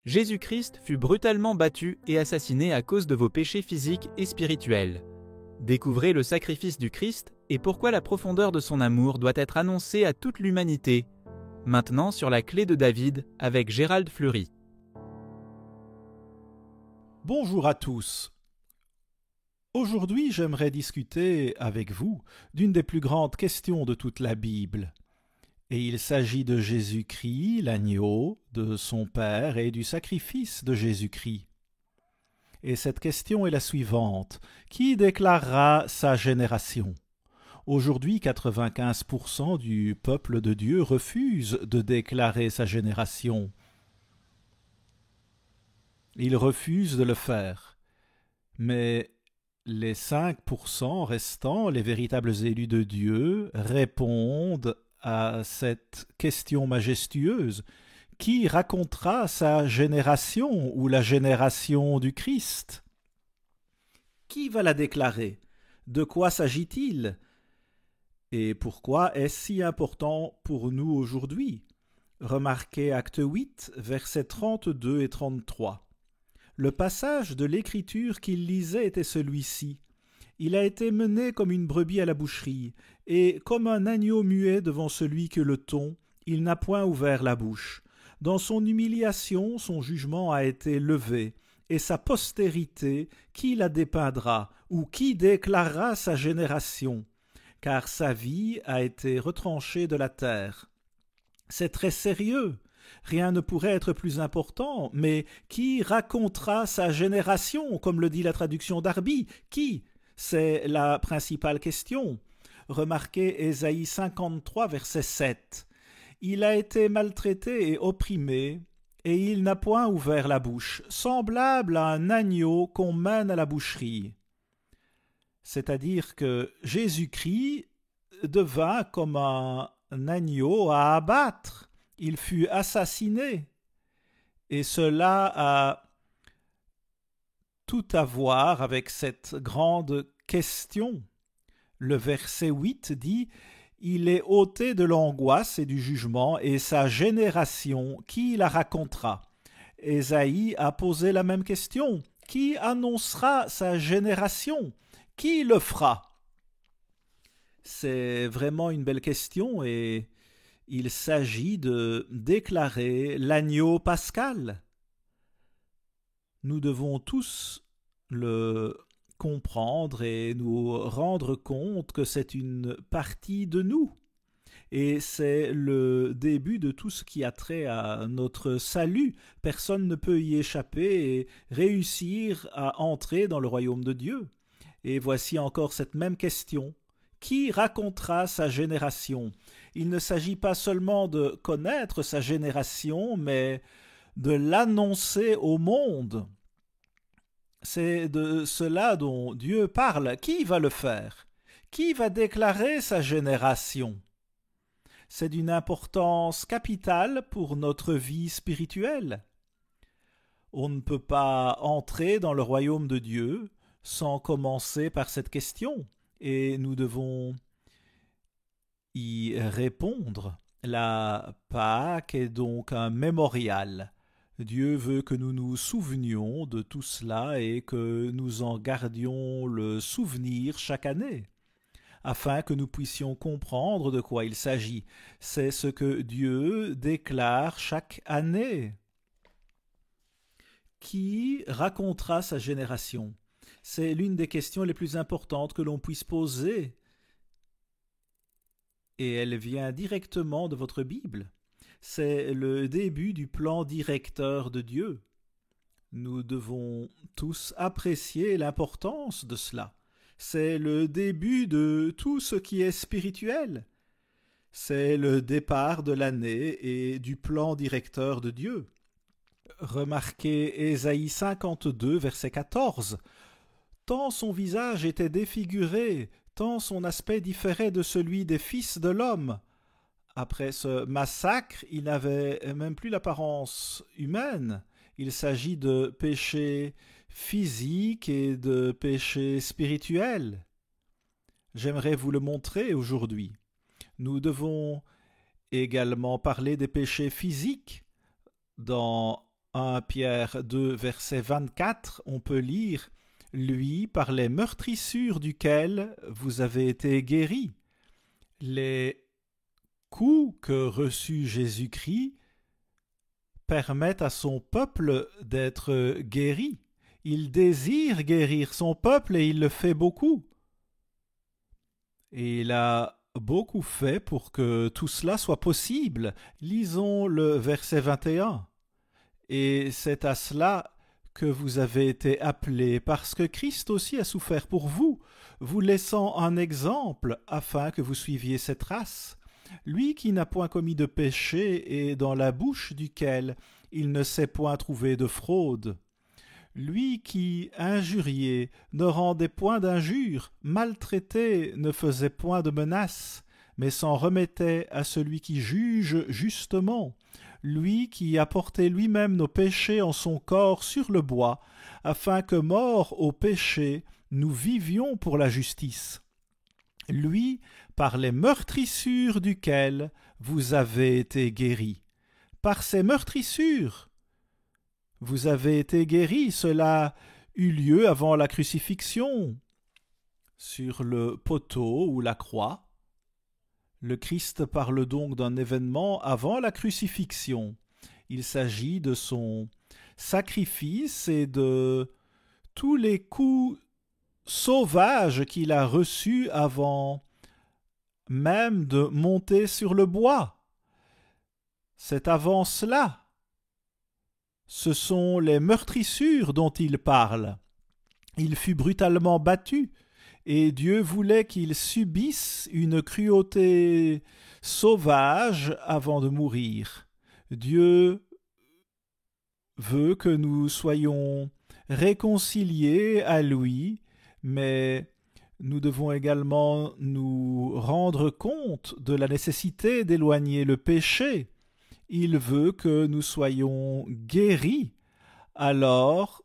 Jésus-Christ fut brutalement battu et assassiné à cause de vos péchés physiques et spirituels. Découvrez le sacrifice du Christ et pourquoi la profondeur de son amour doit être annoncée à toute l'humanité. Maintenant sur la clé de David avec Gérald Fleury. Bonjour à tous. Aujourd'hui, j'aimerais discuter avec vous d'une des plus grandes questions de toute la Bible. Et il s'agit de Jésus-Christ, l'agneau, de son Père et du sacrifice de Jésus-Christ. Et cette question est la suivante. Qui déclarera sa génération ? Aujourd'hui, 95% du peuple de Dieu refuse de déclarer sa génération. Ils refusent de le faire. Mais les 5% restants, les véritables élus de Dieu, répondent à cette question majestueuse. Qui racontera sa génération ou la génération du Christ ? Qui va la déclarer ? De quoi s'agit-il ? Et pourquoi est-ce si important pour nous aujourd'hui ? Remarquez Acte 8, versets 32 et 33. Le passage de l'Écriture qu'il lisait était celui-ci. Il a été mené comme une brebis à la boucherie, et comme un agneau muet devant celui que le tond, il n'a point ouvert la bouche. Dans son humiliation, son jugement a été levé, et sa postérité, qui la dépeindra, ou qui déclarera sa génération ? Car sa vie a été retranchée de la terre. C'est très sérieux. Rien ne pourrait être plus important, mais qui racontera sa génération, comme le dit la traduction d'Arby ? Qui ? C'est la principale question. Remarquez Ésaïe 53, verset 7. Il a été maltraité et opprimé, et il n'a point ouvert la bouche, semblable à un agneau qu'on mène à la boucherie. C'est-à-dire que Jésus-Christ devint comme un agneau à abattre. Il fut assassiné. Et cela a tout à voir avec cette grande question. Le verset 8 dit « Il est ôté de l'angoisse et du jugement, et sa génération, qui la racontera ?» Ésaïe a posé la même question. Qui annoncera sa génération ? Qui le fera ? C'est vraiment une belle question et il s'agit de déclarer l'agneau pascal. Nous devons tous le comprendre et nous rendre compte que c'est une partie de nous. Et c'est le début de tout ce qui a trait à notre salut. Personne ne peut y échapper et réussir à entrer dans le royaume de Dieu. Et voici encore cette même question. Qui racontera sa génération ? Il ne s'agit pas seulement de connaître sa génération, mais de l'annoncer au monde. C'est de cela dont Dieu parle. Qui va le faire ? Qui va déclarer sa génération ? C'est d'une importance capitale pour notre vie spirituelle. On ne peut pas entrer dans le royaume de Dieu sans commencer par cette question, et nous devons y répondre. La Pâque est donc un mémorial. Dieu veut que nous nous souvenions de tout cela et que nous en gardions le souvenir chaque année, afin que nous puissions comprendre de quoi il s'agit. C'est ce que Dieu déclare chaque année. Qui racontera sa génération ? C'est l'une des questions les plus importantes que l'on puisse poser. Et elle vient directement de votre Bible. C'est le début du plan directeur de Dieu. Nous devons tous apprécier l'importance de cela. C'est le début de tout ce qui est spirituel. C'est le départ de l'année et du plan directeur de Dieu. Remarquez Ésaïe 52, verset 14. Tant son visage était défiguré, tant son aspect différait de celui des fils de l'homme. Après ce massacre, il n'avait même plus l'apparence humaine. Il s'agit de péché physique et de péché spirituel. J'aimerais vous le montrer aujourd'hui. Nous devons également parler des péchés physiques. Dans 1 Pierre 2, verset 24, on peut lire « Lui, par les meurtrissures duquel vous avez été guéris ». Les coups que reçut Jésus-Christ permettent à son peuple d'être guéri. Il désire guérir son peuple et il le fait beaucoup. Et il a beaucoup fait pour que tout cela soit possible. Lisons le verset 21. Et c'est à cela que vous avez été appelés, parce que Christ aussi a souffert pour vous, vous laissant un exemple afin que vous suiviez cette trace. Lui qui n'a point commis de péché et dans la bouche duquel il ne s'est point trouvé de fraude. Lui qui, injurié, ne rendait point d'injure, maltraité, ne faisait point de menaces, mais s'en remettait à celui qui juge justement. Lui qui a porté lui-même nos péchés en son corps sur le bois, afin que, morts au péché, nous vivions pour la justice. Lui, par les meurtrissures duquel vous avez été guéris. Par ces meurtrissures, vous avez été guéris. Cela eut lieu avant la crucifixion. Sur le poteau ou la croix, le Christ parle donc d'un événement avant la crucifixion. Il s'agit de son sacrifice et de tous les coups sauvages qu'il a reçus avant même de monter sur le bois. C'est avant cela. Ce sont les meurtrissures dont il parle. Il fut brutalement battu, et Dieu voulait qu'il subisse une cruauté sauvage avant de mourir. Dieu veut que nous soyons réconciliés à lui, mais nous devons également nous rendre compte de la nécessité d'éloigner le péché. Il veut que nous soyons guéris. Alors,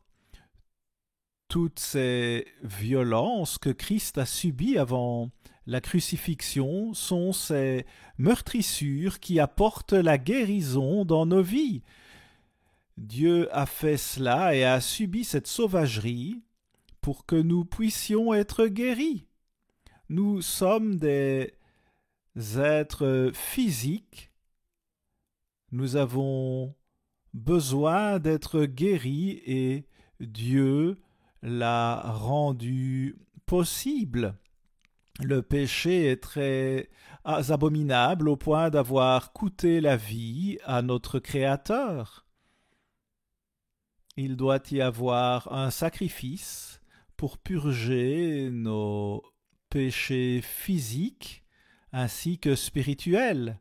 toutes ces violences que Christ a subies avant la crucifixion sont ces meurtrissures qui apportent la guérison dans nos vies. Dieu a fait cela et a subi cette sauvagerie pour que nous puissions être guéris. Nous sommes des êtres physiques. Nous avons besoin d'être guéris et Dieu l'a rendu possible. Le péché est très abominable au point d'avoir coûté la vie à notre Créateur. Il doit y avoir un sacrifice pour purger nos péchés physiques ainsi que spirituels.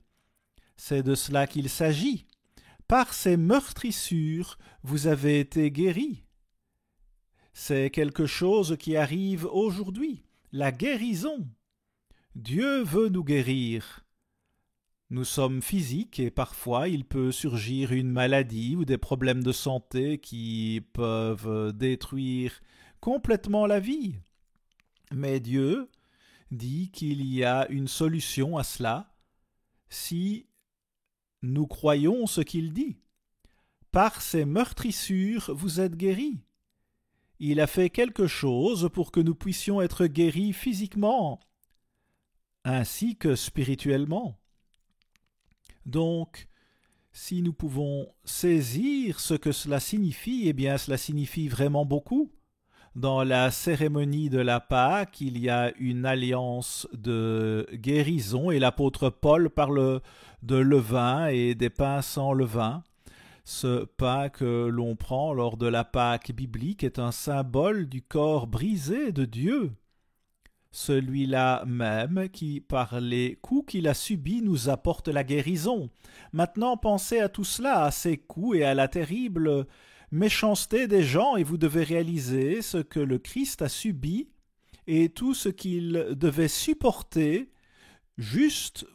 C'est de cela qu'il s'agit. Par ces meurtrissures, vous avez été guéris. C'est quelque chose qui arrive aujourd'hui, la guérison. Dieu veut nous guérir. Nous sommes physiques et parfois il peut surgir une maladie ou des problèmes de santé qui peuvent détruire complètement la vie. Mais Dieu dit qu'il y a une solution à cela si nous croyons ce qu'il dit. Par ces meurtrissures, vous êtes guéris. Il a fait quelque chose pour que nous puissions être guéris physiquement ainsi que spirituellement. Donc, si nous pouvons saisir ce que cela signifie, eh bien cela signifie vraiment beaucoup. Dans la cérémonie de la Pâque, il y a une alliance de guérison et l'apôtre Paul parle de levain et des pains sans levain. Ce pain que l'on prend lors de la Pâque biblique est un symbole du corps brisé de Dieu. Celui-là même qui, par les coups qu'il a subis, nous apporte la guérison. Maintenant, pensez à tout cela, à ces coups et à la terrible méchanceté des gens, et vous devez réaliser ce que le Christ a subi et tout ce qu'il devait supporter juste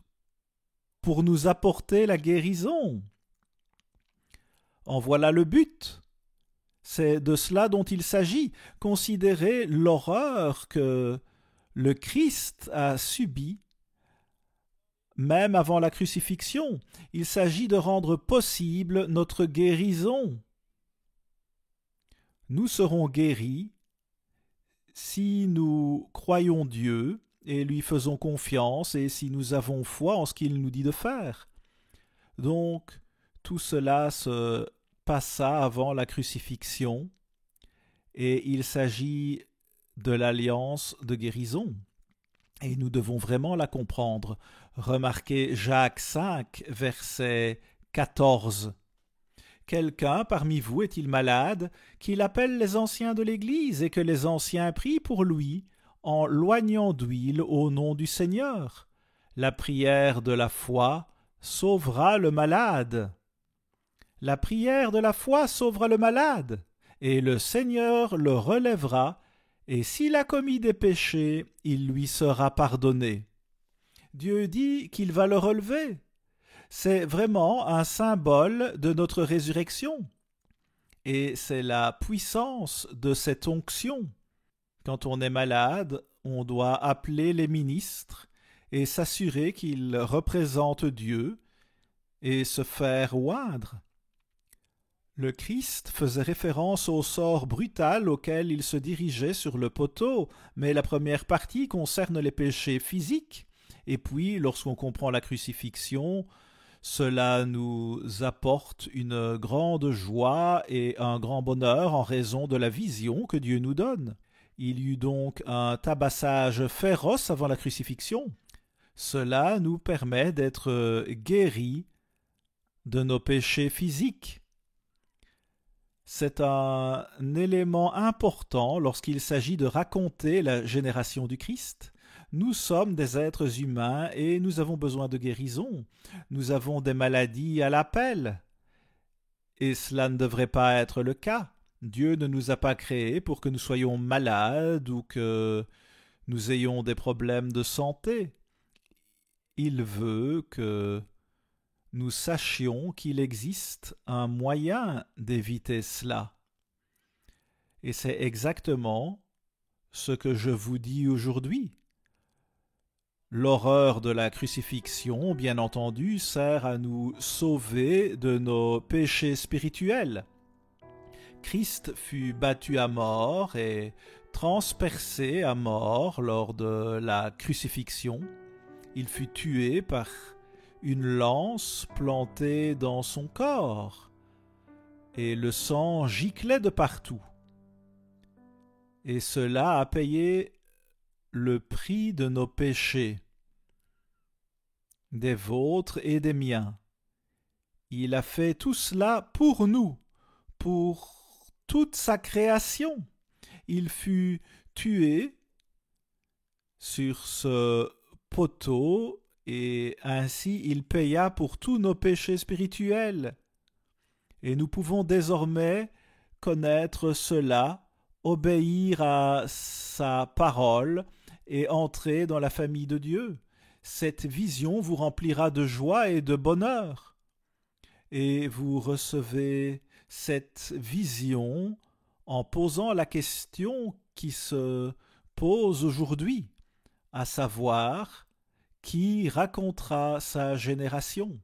pour nous apporter la guérison. En voilà le but. C'est de cela dont il s'agit. Considérez l'horreur que le Christ a subi, même avant la crucifixion. Il s'agit de rendre possible notre guérison. Nous serons guéris si nous croyons Dieu et lui faisons confiance et si nous avons foi en ce qu'il nous dit de faire. Donc, tout cela se passa avant la crucifixion et il s'agit de l'alliance de guérison. Et nous devons vraiment la comprendre. Remarquez Jacques 5, verset 14. Quelqu'un parmi vous est-il malade, qu'il appelle les anciens de l'Église et que les anciens prient pour lui en loignant d'huile au nom du Seigneur. La prière de la foi sauvera le malade. La prière de la foi sauvera le malade, et le Seigneur le relèvera, et s'il a commis des péchés, il lui sera pardonné. Dieu dit qu'il va le relever. C'est vraiment un symbole de notre résurrection. Et c'est la puissance de cette onction. Quand on est malade, on doit appeler les ministres et s'assurer qu'ils représentent Dieu et se faire oindre. Le Christ faisait référence au sort brutal auquel il se dirigeait sur le poteau, mais la première partie concerne les péchés physiques. Et puis, lorsqu'on comprend la crucifixion, cela nous apporte une grande joie et un grand bonheur en raison de la vision que Dieu nous donne. Il y eut donc un tabassage féroce avant la crucifixion. Cela nous permet d'être guéris de nos péchés physiques. C'est un élément important lorsqu'il s'agit de raconter la génération du Christ. Nous sommes des êtres humains et nous avons besoin de guérison. Nous avons des maladies à l'appel. Et cela ne devrait pas être le cas. Dieu ne nous a pas créés pour que nous soyons malades ou que nous ayons des problèmes de santé. Il veut que nous sachions qu'il existe un moyen d'éviter cela. Et c'est exactement ce que je vous dis aujourd'hui. L'horreur de la crucifixion, bien entendu, sert à nous sauver de nos péchés spirituels. Christ fut battu à mort et transpercé à mort lors de la crucifixion. Il fut tué par une lance plantée dans son corps, et le sang giclait de partout. Et cela a payé le prix de nos péchés, des vôtres et des miens. Il a fait tout cela pour nous, pour toute sa création. Il fut tué sur ce poteau et ainsi il paya pour tous nos péchés spirituels. Et nous pouvons désormais connaître cela, obéir à sa parole et entrer dans la famille de Dieu. Cette vision vous remplira de joie et de bonheur. Et vous recevez cette vision en posant la question qui se pose aujourd'hui, à savoir, qui racontera sa génération?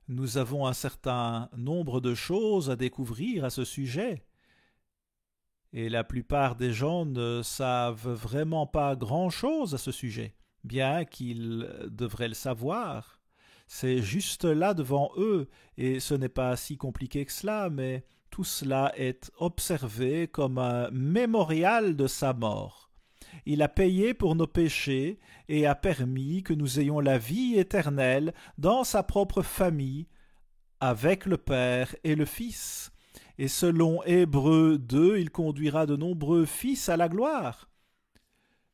Nous avons un certain nombre de choses à découvrir à ce sujet, et la plupart des gens ne savent vraiment pas grand-chose à ce sujet, bien qu'ils devraient le savoir. C'est juste là devant eux, et ce n'est pas si compliqué que cela, mais tout cela est observé comme un mémorial de sa mort. Il a payé pour nos péchés et a permis que nous ayons la vie éternelle dans sa propre famille, avec le Père et le Fils. Et selon Hébreux 2, il conduira de nombreux fils à la gloire.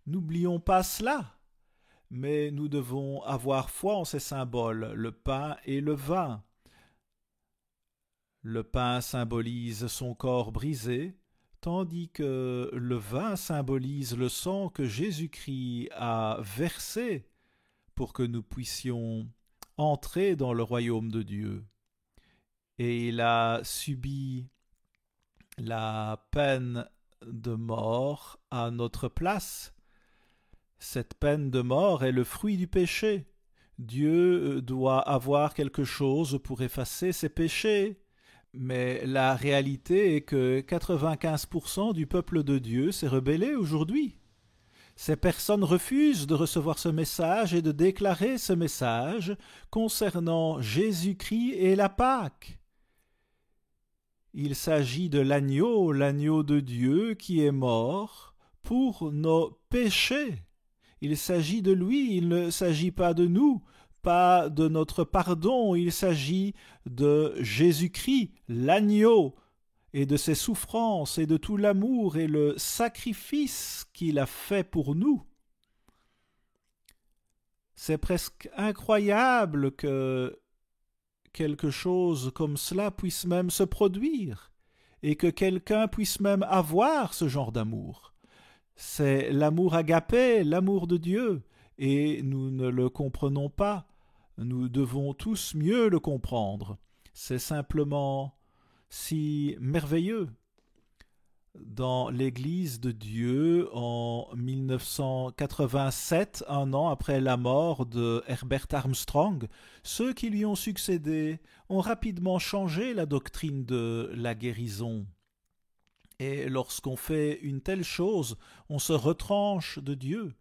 N'oublions pas cela. Mais nous devons avoir foi en ces symboles, le pain et le vin. Le pain symbolise son corps brisé, tandis que le vin symbolise le sang que Jésus-Christ a versé pour que nous puissions entrer dans le royaume de Dieu. Et il a subi la peine de mort à notre place. Cette peine de mort est le fruit du péché. Dieu doit avoir quelque chose pour effacer ses péchés, Mais la réalité est que 95% du peuple de Dieu s'est rebellé aujourd'hui. Ces personnes refusent de recevoir ce message et de déclarer ce message concernant Jésus-Christ et la Pâque. Il s'agit de l'agneau de Dieu qui est mort pour nos péchés. Il s'agit de lui, il ne s'agit pas de nous, pas de notre pardon, il s'agit de Jésus-Christ, l'agneau, et de ses souffrances et de tout l'amour et le sacrifice qu'il a fait pour nous. C'est presque incroyable que quelque chose comme cela puisse même se produire et que quelqu'un puisse même avoir ce genre d'amour. C'est l'amour agapé, l'amour de Dieu, et nous ne le comprenons pas. Nous devons tous mieux le comprendre. C'est simplement si merveilleux. Dans l'Église de Dieu, en 1987, un an après la mort de Herbert Armstrong, ceux qui lui ont succédé ont rapidement changé la doctrine de la guérison. Et lorsqu'on fait une telle chose, on se retranche de Dieu.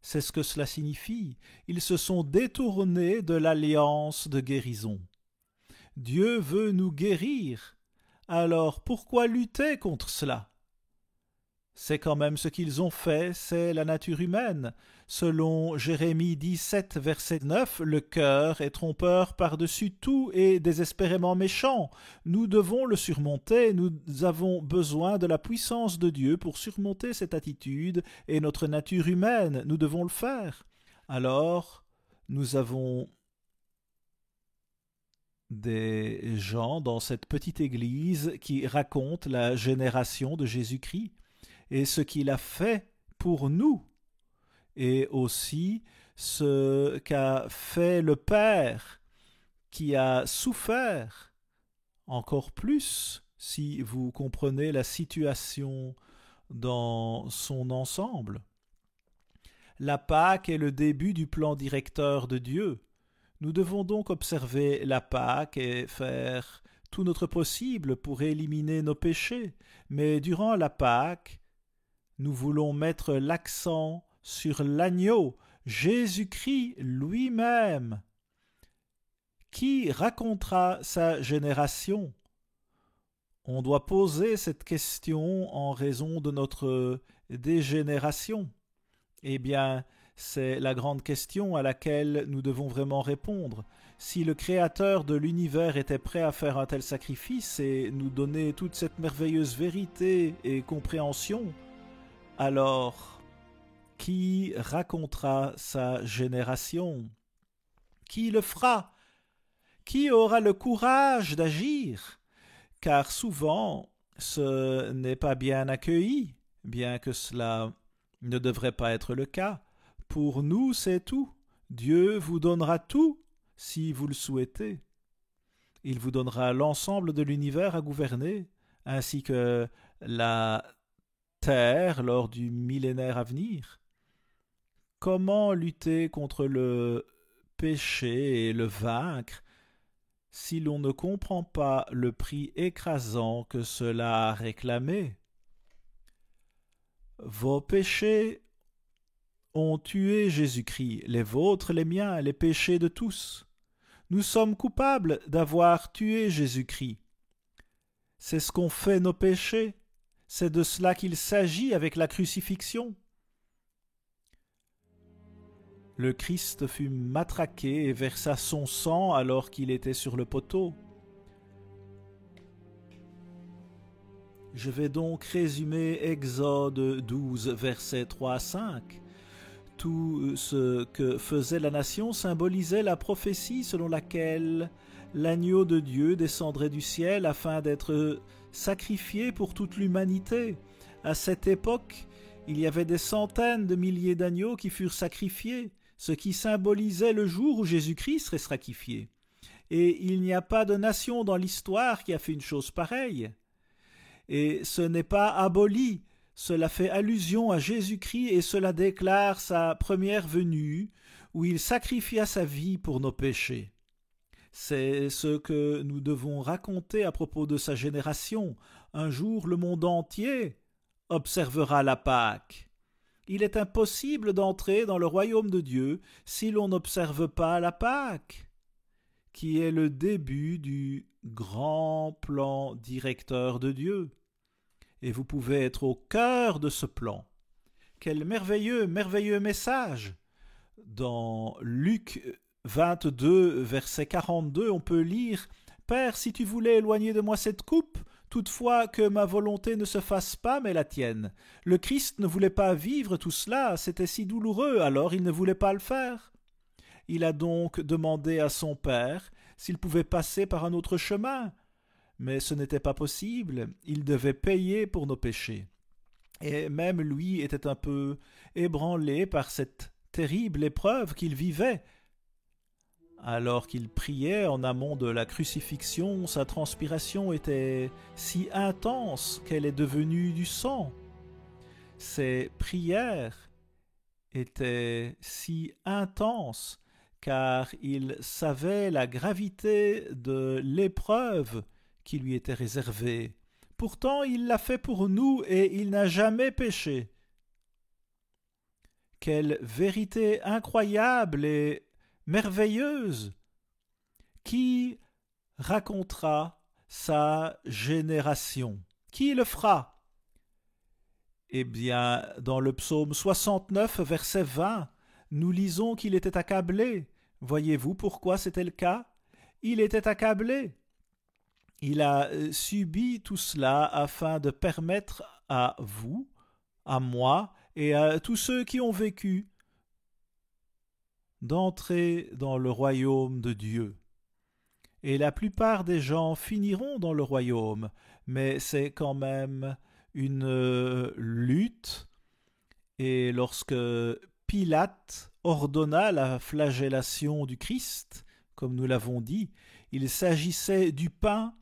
C'est ce que cela signifie. Ils se sont détournés de l'alliance de guérison. Dieu veut nous guérir. Alors pourquoi lutter contre cela? C'est quand même ce qu'ils ont fait, c'est la nature humaine. Selon Jérémie 17, verset 9, le cœur est trompeur par-dessus tout et désespérément méchant. Nous devons le surmonter, nous avons besoin de la puissance de Dieu pour surmonter cette attitude et notre nature humaine, nous devons le faire. Alors, nous avons des gens dans cette petite église qui racontent la génération de Jésus-Christ et ce qu'il a fait pour nous, et aussi ce qu'a fait le Père, qui a souffert encore plus, si vous comprenez la situation dans son ensemble. La Pâque est le début du plan directeur de Dieu. Nous devons donc observer la Pâque et faire tout notre possible pour éliminer nos péchés. Mais durant la Pâque, nous voulons mettre l'accent sur l'agneau, Jésus-Christ lui-même, qui racontera sa génération. On doit poser cette question en raison de notre dégénération. Eh bien, c'est la grande question à laquelle nous devons vraiment répondre. Si le Créateur de l'univers était prêt à faire un tel sacrifice et nous donner toute cette merveilleuse vérité et compréhension, alors qui racontera sa génération? Qui le fera? Qui aura le courage d'agir? Car souvent, ce n'est pas bien accueilli, bien que cela ne devrait pas être le cas. Pour nous, c'est tout. Dieu vous donnera tout si vous le souhaitez. Il vous donnera l'ensemble de l'univers à gouverner, ainsi que la terre lors du millénaire à venir. Comment lutter contre le péché et le vaincre si l'on ne comprend pas le prix écrasant que cela a réclamé? Vos péchés ont tué Jésus-Christ, les vôtres, les miens, les péchés de tous. Nous sommes coupables d'avoir tué Jésus-Christ. C'est ce qu'ont fait nos péchés. C'est de cela qu'il s'agit avec la crucifixion. Le Christ fut matraqué et versa son sang alors qu'il était sur le poteau. Je vais donc résumer Exode 12, versets 3 à 5. Tout ce que faisait la nation symbolisait la prophétie selon laquelle l'agneau de Dieu descendrait du ciel afin d'être sacrifié pour toute l'humanité. À cette époque, il y avait des centaines de milliers d'agneaux qui furent sacrifiés, ce qui symbolisait le jour où Jésus-Christ serait sacrifié. Et il n'y a pas de nation dans l'histoire qui a fait une chose pareille. Et ce n'est pas aboli, cela fait allusion à Jésus-Christ et cela déclare sa première venue, où il sacrifia sa vie pour nos péchés. C'est ce que nous devons raconter à propos de sa génération. Un jour, le monde entier observera la Pâque. Il est impossible d'entrer dans le royaume de Dieu si l'on n'observe pas la Pâque, qui est le début du grand plan directeur de Dieu. Et vous pouvez être au cœur de ce plan. Quel merveilleux, merveilleux message! Dans Luc 22, verset 42, on peut lire « Père, si tu voulais éloigner de moi cette coupe, toutefois que ma volonté ne se fasse pas, mais la tienne. » Le Christ ne voulait pas vivre tout cela, c'était si douloureux, alors il ne voulait pas le faire. Il a donc demandé à son Père s'il pouvait passer par un autre chemin. Mais ce n'était pas possible, il devait payer pour nos péchés. Et même lui était un peu ébranlé par cette terrible épreuve qu'il vivait. Alors qu'il priait en amont de la crucifixion, sa transpiration était si intense qu'elle est devenue du sang. Ses prières étaient si intenses car il savait la gravité de l'épreuve qui lui était réservée. Pourtant, il l'a fait pour nous et il n'a jamais péché. Quelle vérité incroyable et merveilleuse! Qui racontera sa génération? Qui le fera? Eh bien, dans le psaume 69, verset 20, nous lisons qu'il était accablé. Voyez-vous pourquoi c'était le cas? Il était accablé. Il a subi tout cela afin de permettre à vous, à moi et à tous ceux qui ont vécu d'entrer dans le royaume de Dieu. Et la plupart des gens finiront dans le royaume, mais c'est quand même une lutte. Et lorsque Pilate ordonna la flagellation du Christ, comme nous l'avons dit, il s'agissait du pain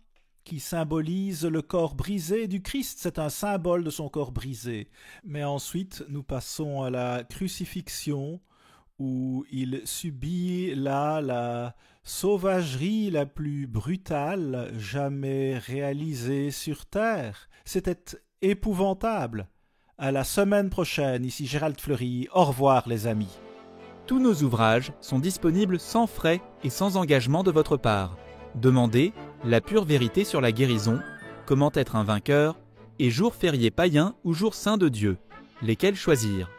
qui symbolise le corps brisé du Christ. C'est un symbole de son corps brisé. Mais ensuite, nous passons à la crucifixion, où il subit là la sauvagerie la plus brutale jamais réalisée sur terre. C'était épouvantable. À la semaine prochaine, ici Gérald Fleury. Au revoir les amis. Tous nos ouvrages sont disponibles sans frais et sans engagement de votre part. Demandez La pure vérité sur la guérison, Comment être un vainqueur et Jours fériés païens ou jours saints de Dieu. Lesquels choisir?